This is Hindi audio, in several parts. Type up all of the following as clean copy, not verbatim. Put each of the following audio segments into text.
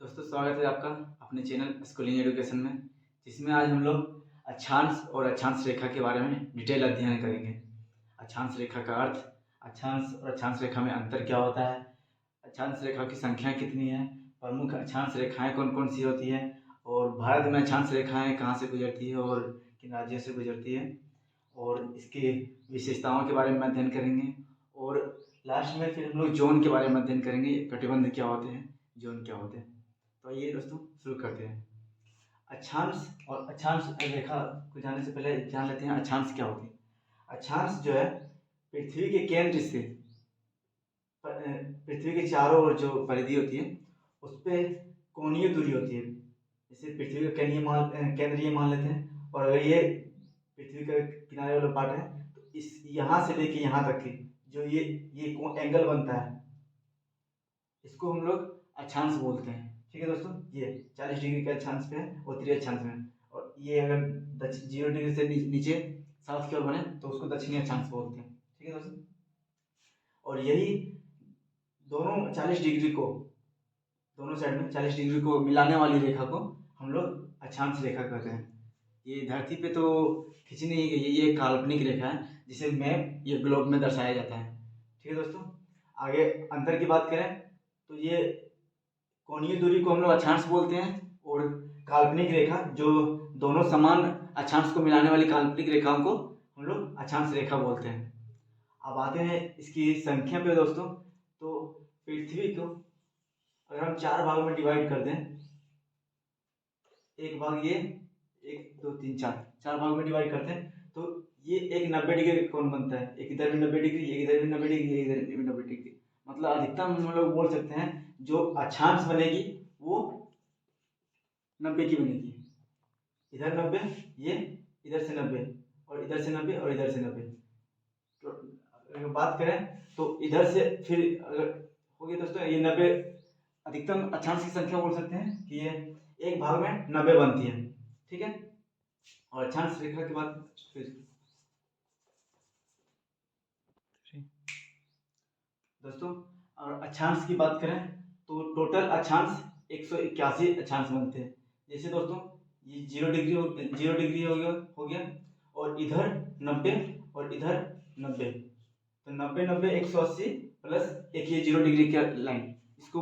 दोस्तों, स्वागत है आपका अपने चैनल स्कूलिंग एजुकेशन में, जिसमें आज हम लोग अक्षांश और अक्षांश रेखा के बारे में डिटेल अध्ययन करेंगे। अक्षांश रेखा का अर्थ, अक्षांश और अक्षांश रेखा में अंतर क्या होता है, अक्षांश रेखा की संख्या कितनी है, प्रमुख अक्षांश रेखाएं कौन कौन सी होती है, और भारत में अक्षांश रेखाएं कहाँ से गुजरती है और किन राज्यों से गुजरती है, और इसकी विशेषताओं के बारे में अध्ययन करेंगे। और लास्ट में फिर हम लोग जोन के बारे में अध्ययन करेंगे, कटिबंध क्या होते हैं, जोन क्या होते हैं। तो आइए दोस्तों शुरू करते हैं। अक्षांश और अक्षांश रेखा को जानने से पहले जान लेते हैं अक्षांश क्या होती है। अक्षांश जो है पृथ्वी के केंद्र से पृथ्वी के चारों ओर जो परिधि होती है उस पर कोणीय दूरी होती है। जैसे पृथ्वी का केंद्र ये मान लेते हैं, और अगर ये पृथ्वी का किनारे वाला पार्ट है तो इस यहाँ से लेके यहाँ तक की जो ये एंगल बनता है, इसको हम लोग अक्षांश बोलते हैं। ठीक है दोस्तों, ये 40 डिग्री के अक्षांश पे है और 30 अक्षांश में, और ये अगर 0 डिग्री से नीचे साउथ की ओर बने तो उसको दक्षिणी अक्षांश बोलते हैं। ठीक है दोस्तों, और यही दोनों 40 डिग्री को, दोनों साइड में 40 डिग्री को मिलाने वाली रेखा को हम लोग अक्षांश रेखा कहते हैं। ये धरती पे तो खींची नहीं गई है, ये काल्पनिक रेखा है जिसे मैप या ग्लोब में दर्शाया जाता है। ठीक है दोस्तों, आगे अंतर की बात करें तो ये कोणीय दूरी को हम लोग अक्षांश बोलते हैं, और काल्पनिक रेखा जो दोनों समान अक्षांश को मिलाने वाली काल्पनिक रेखाओं को हम लोग अक्षांश रेखा बोलते हैं। अब आते हैं इसकी संख्या पे दोस्तों। तो पृथ्वी को अगर हम 4 भागों में डिवाइड कर दें, एक भाग ये, 1 2 3 4 भाग में डिवाइड करते हैं तो ये एक 90 डिग्री कोण बनता है। एक इधर भी 90 डिग्री, एक इधर भी 90 डिग्री, एक इधर भी 90 डिग्री। मतलब अधिकतम हम लोग बोल सकते हैं जो अक्षांश बनेगी वो 90 की बनेगी। इधर 90, ये इधर से 90, और इधर से 90, और इधर से 90। तो अगर बात करें तो इधर से फिर अगर हो गया दोस्तों, ये 90 अधिकतम अक्षांश की संख्या बोल सकते हैं कि ये एक भाग में 90 बनती है। ठीक है, और अक्षांश रेखा के बाद फिर दोस्तों, और अक्षांश की बात करें तो टोटल अक्षांश 181 अक्षांश बनते हैं। जैसे दोस्तों ये 0 डिग्री हो गया, और इधर 90 और इधर 90, तो 90 90 180 प्लस एक ये 0 डिग्री का लाइन, इसको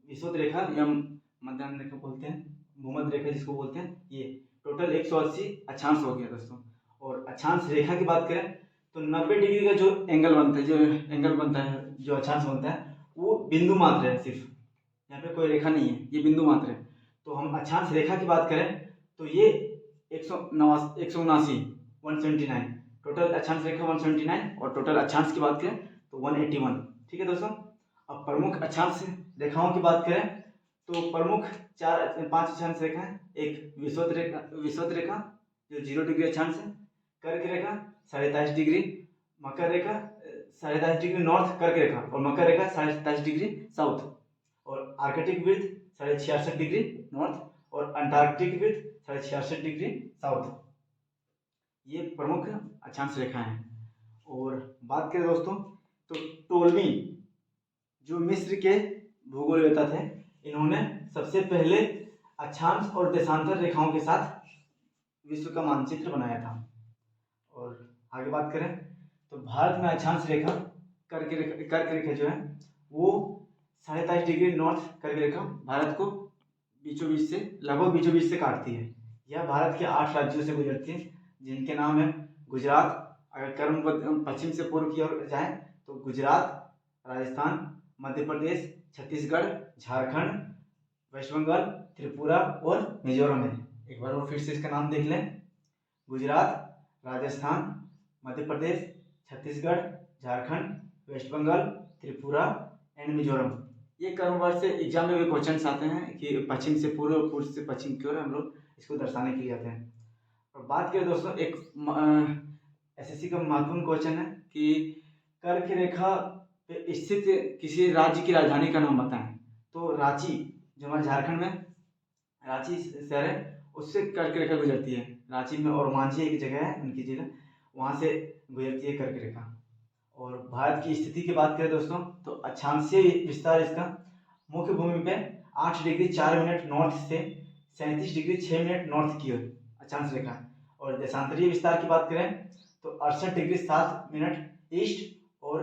विषुवत रेखा या मध्याह्न रेखा बोलते हैं, भूमध्य रेखा जिसको बोलते हैं। ये टोटल 180 अक्षांश हो गया दोस्तों। और अक्षांश रेखा की बात करें तो 90 डिग्री का जो एंगल बनता है, जो अक्षांश बनता है वो बिंदु मात्र है, सिर्फ यहाँ पे कोई रेखा नहीं है, ये बिंदु मात्र है। तो हम अक्षांश रेखा की बात करें तो ये 179 टोटल अक्षांश रेखा 179, और टोटल अक्षांश की बात करें तो 181। ठीक है दोस्तों, अब प्रमुख अक्षांश रेखाओं की बात करें तो प्रमुख 5 अक्षांश रेखा है। एक विषुवत रेखा जो 0 डिग्री अक्षांश है, कर्क रेखा 27.5 डिग्री, मकर रेखा 27.5 डिग्री नॉर्थ कर्क रेखा, और मकर रेखा 27.5 डिग्री साउथ, और आर्कटिक वृत्त 66.5 डिग्री नॉर्थ, और अंटार्कटिक वृत्त 66.5 डिग्री साउथ। ये प्रमुख अक्षांश रेखाएं हैं। और बात करें दोस्तों तो टोलमी जो मिस्र के भूगोलवेत्ता थे, इन्होंने सबसे पहले अक्षांश और देशांतर रेखाओं के साथ विश्व का मानचित्र बनाया था। और आगे बात करें तो भारत में अक्षांश रेखा कर्क रेखा जो है वो 27.5 डिग्री नॉर्थ कर्क रेखा भारत को लगभग बीचों बीच से काटती है। यह भारत के 8 राज्यों से गुजरती है, जिनके नाम है गुजरात। अगर कर्म पश्चिम से पूर्व की ओर जाए तो गुजरात, राजस्थान, मध्य प्रदेश, छत्तीसगढ़, झारखंड, वेस्ट बंगाल, त्रिपुरा और मिजोरम है। एक बार और फिर से इसका नाम देख लें, गुजरात, राजस्थान, मध्य प्रदेश, छत्तीसगढ़, झारखंड, वेस्ट बंगाल, त्रिपुरा एंड मिजोरम। ये क्रमवार से एग्जाम में भी क्वेश्चन आते हैं कि पश्चिम से पूर्व, पूर्व से पश्चिम की ओर हम लोग इसको दर्शाने के लिए आते हैं। और बात करें दोस्तों, एक एसएससी का महत्वपूर्ण क्वेश्चन है कि कर्क रेखा पे स्थित किसी राज्य की राजधानी का नाम बताएं। तो रांची, जो हमारे झारखंड में रांची शहर है, उससे कर्क रेखा गुजरती है। रांची में और मांझी एक जगह है उनकी जगह, वहाँ से गुजरती है कर्क रेखा। और भारत की स्थिति की बात करें दोस्तों तो अक्षांशीय विस्तार इसका मुख्य भूमि पे 8 डिग्री 4 मिनट नॉर्थ से 37 डिग्री 6 मिनट नॉर्थ की ओर अक्षांश रेखा है। और देशांतरीय विस्तार की बात करें तो 68 डिग्री 7 मिनट ईस्ट और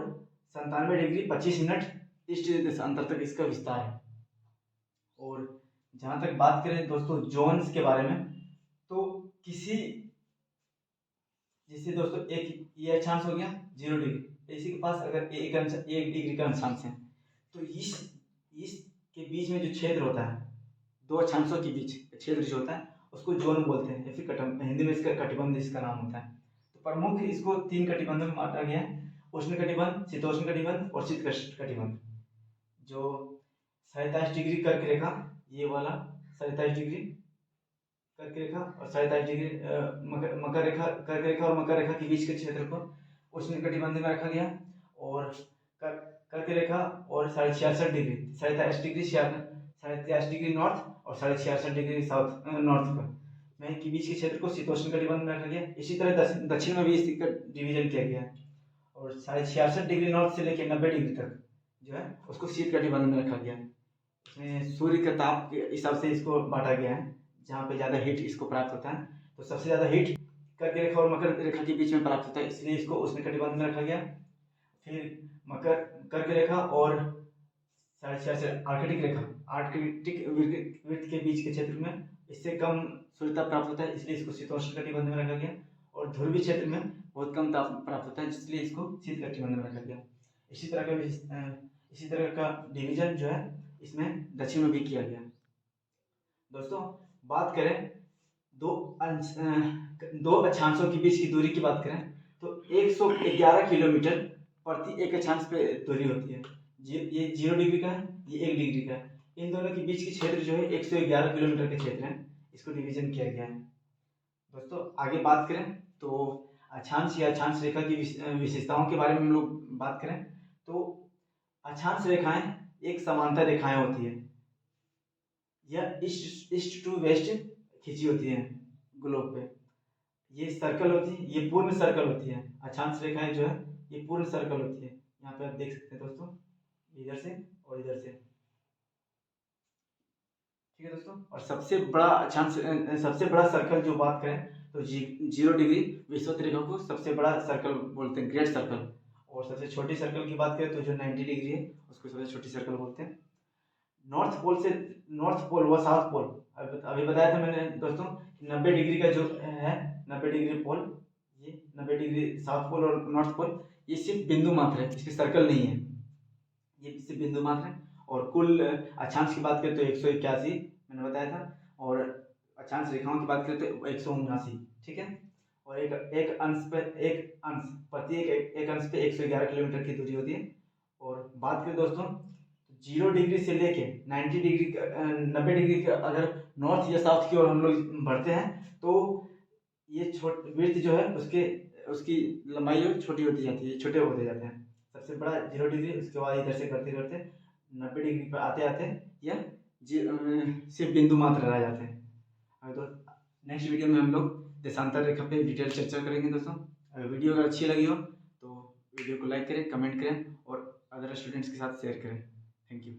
97 डिग्री 25 मिनट ईस्ट देशांतर तक इसका विस्तार है। और जहाँ तक बात करें दोस्तों जोन्स के बारे में, तो किसी जैसे दोस्तों एक ये अक्षांश हो गया 0 डिग्री, इसी के पास अगर एक डिग्री का अक्षांश है तो इस के बीच में जो क्षेत्र होता है, दो अक्षांशों के बीच क्षेत्र जो होता है उसको जोन बोलते हैं, या फिर हिंदी में इसका कटिबंध इसका नाम होता है। तो प्रमुख इसको 3 कटिबंधों में बांटा गया है, उष्ण कटिबंध, शीतोष्ण कटिबंध और शीत कटिबंध। जो 27 डिग्री कर्क रेखा, ये वाला 27 डिग्री कर्क रेखा और 27 डिग्री मकर रेखा, कर्क रेखा और मकर रेखा के बीच के क्षेत्र को उष्ण कटिबंध में रखा गया। और कर्क रेखा और 66.5 डिग्री 27 डिग्री नॉर्थ और 66.5 डिग्री साउथ नॉर्थ पर में के बीच के क्षेत्र को शीतोष्ण कटिबंध में रखा गया। इसी तरह दक्षिण में भी इसका डिवीजन किया गया है। और 66.5 डिग्री नॉर्थ से लेकर 90 डिग्री तक जो है उसको शीत कटिबंध में रखा गया। इसमें सूर्य का ताप के हिसाब से इसको बांटा गया है, जहाँ पे ज़्यादा हीट इसको प्राप्त होता है। तो सबसे ज़्यादा हीट कर्क रेखा और मकर रेखा के बीच में प्राप्त होता है, इसलिए इसको उष्ण कटिबंध में रखा गया। फिर कर्क रेखा और 66 आर्कटिक रेखा, आर्कटिक वृत्त के बीच के क्षेत्र में इससे कम सूर्यताप प्राप्त होता है, इसलिए इसको शीतोष्ण कटिबंध में रखा गया। और ध्रुवीय क्षेत्र में बहुत कम ताप प्राप्त होता है, इसलिए इसको शीत कटिबंध में रखा गया। इसी तरह का डिवीजन जो है इसमें दक्षिण में भी किया गया। दोस्तों बात करें दो अक्षांशों के बीच की दूरी की बात करें तो 111 किलोमीटर प्रति एक अक्षांश पे दूरी होती है। ये 0 डिग्री का है, ये 1 डिग्री का है। इन दोनों के बीच के क्षेत्र जो है 111 किलोमीटर के क्षेत्र है, इसको डिवीजन किया गया है। दोस्तों आगे बात करें तो अक्षांश या अक्षांश रेखा की विशेषताओं के बारे में हम लोग बात करें तो अक्षांश रेखाएं एक समांतर रेखाएं होती है, यह ईस्ट टू वेस्ट खींची होती है ग्लोब पे। ये सर्कल होती है, ये पूर्ण सर्कल होती है। अक्षांश रेखाएं जो है ये पूर्ण सर्कल होती है। यहाँ पे आप देख सकते हैं दोस्तों, इधर से और इधर से, ठीक है दोस्तों। और सबसे बड़ा सर्कल जो बात करें तो 0 डिग्री विषुवत रेखा को सबसे बड़ा सर्कल बोलते हैं, ग्रेट सर्कल। और सबसे छोटी सर्कल की बात करें तो जो 90 डिग्री है उसको सबसे छोटी सर्कल बोलते हैं। नॉर्थ पोल व साउथ पोल, अभी बताया था मैंने दोस्तों 90 डिग्री का जो है 90 डिग्री पोल, ये 90 डिग्री साउथ पोल और नॉर्थ पोल, ये सिर्फ बिंदु मात्र है, इसकी सर्कल नहीं है, ये सिर्फ बिंदु मात्र है। और कुल अक्षांश की बात करें तो 181 मैंने बताया था, और अक्षांश रेखाओं की बात करें तो 179, ठीक है। और एक अंश प्रति एक अंश पे 111 किलोमीटर की दूरी होती है। और बात करें दोस्तों 0 डिग्री से लेके 90 डिग्री का अगर नॉर्थ या साउथ की ओर हम लोग बढ़ते हैं तो ये वृत्त जो है उसकी लंबाई जो छोटी होती जाती है, छोटे होते जाते हैं। सबसे बड़ा 0 डिग्री, उसके बाद इधर से करते करते 90 डिग्री पर आते आते या सिर्फ बिंदु मात्र रह जाते हैं। तो नेक्स्ट वीडियो में हम लोग देशांतर रेखा पे डिटेल चर्चा करेंगे दोस्तों। अगर वीडियो अगर अच्छी लगी हो तो वीडियो को लाइक करें, कमेंट करें और अदर स्टूडेंट्स के साथ शेयर करें। Thank you.